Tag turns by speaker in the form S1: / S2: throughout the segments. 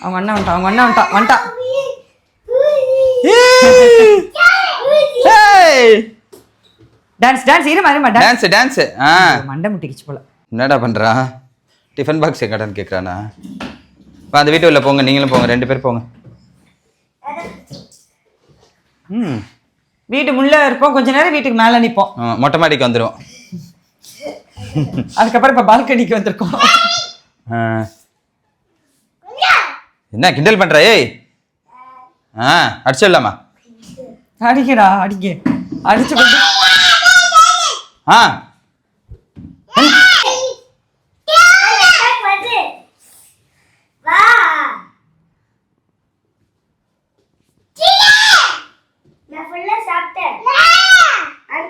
S1: அவங்க அண்ணன் வந்துட்டான். டான்ஸ் இருமா
S2: டான்ஸ்
S1: மண்டை முட்டிக்கிச்சு போல.
S2: என்னடா பண்றா? டிஃபன் பாக்ஸ் எங்கடான்னு கேக்குறானா? அந்த வீட்டு உள்ள போங்க, நீங்களும் போங்க, 2 பேர் போங்க.
S1: வீட்டு முள்ள இருப்போம், கொஞ்ச நேரம் வீட்டுக்கு மேல நிப்போம்,
S2: மொட்டை மாடிக்கு வந்துடும்.
S1: அதுக்கப்புறம் இப்ப பால்கனிக்கு வந்திருக்கோம்.
S2: என்ன கிண்டல் பண்ற? ஏய் அடிச்சிடலாமா?
S1: அடிக்கடா அடிக்க அடிச்சு கொண்டு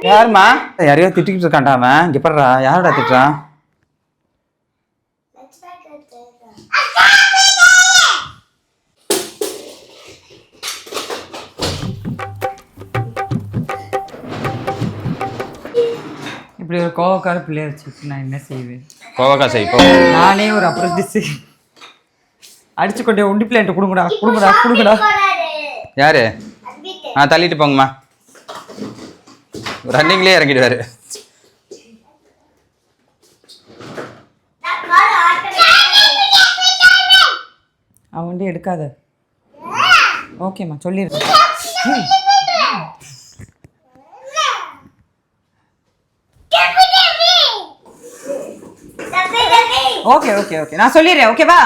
S2: யாருமா? யாரையோ திட்டிக்கிட்டு இருக்கான்டா அவன். இங்க பாருடா, யாரோட திட்டுறான்?
S1: இப்படி ஒரு கோவக்கார பிள்ளைய வச்சுட்டு நான் என்ன செய்வேன்?
S2: கோவக்கா செய் போ.
S1: நானே ஒரு அப்ரண்டிஸ் அடிச்சு கொண்டே உண்டி பிள்ளைன்ட்டு கொடுங்கடா.
S2: யாரு? தள்ளிட்டு போங்கம்மா. ரன்னிங்லேயே இறங்கிடுவாரு.
S1: அவன் வண்டி எடுக்காத. ஓகேம்மா சொல்லிடுறேன். ஓகே நான் சொல்லிடுறேன். ஓகேவா?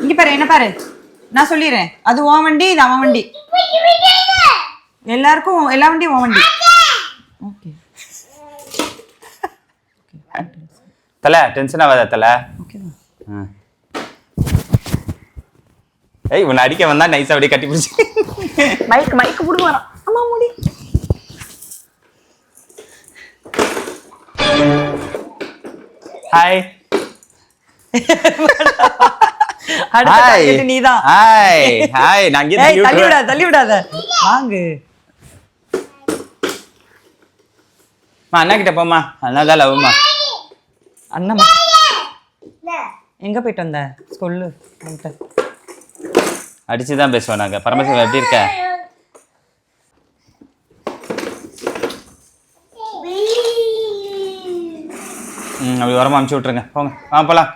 S1: இங்க பாரு, என்ன பாரு, நான் சொல்லிடுறேன். அது உன் வண்டி, இது அவன் வண்டி. எல்லாருக்கும் எல்லா வண்டியும் உன் வண்டி. ஓகே
S2: தல டென்ஷன் ஆகாத தல.
S1: ஓகேவா?
S2: ஏய் உன்னை அடிக்க வந்தா நைஸா அப்படியே கட்டி பிடிச்சி
S1: மைக் புடுங்க வரான். அம்மா முடி.
S2: ஹாய்
S1: நீதான்.
S2: ஹாய் நான் இங்க
S1: தள்ளி விடாத. வாங்கு.
S2: அண்ணா கிட்ட போமா. அண்ணாதான் லவ்மா.
S1: அண்ணா எங்க போயிட்டு வந்த? சொல்லு.
S2: அடிச்சுதான் பேசுவோம் நாங்க. பரமசிவம் எப்படி இருக்க? அப்படி உரமா அமுச்சு விட்டுருங்க. போங்க போலாம்.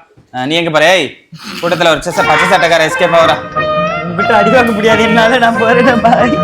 S2: நீ எங்க பாரு? கூட்டத்துல ஒரு பச்சை சட்டக்கார எஸ்கேப் ஆகுறா.
S1: விட்டு அடி வாங்க முடியாது என்னால. நான் போறேன் பாய்.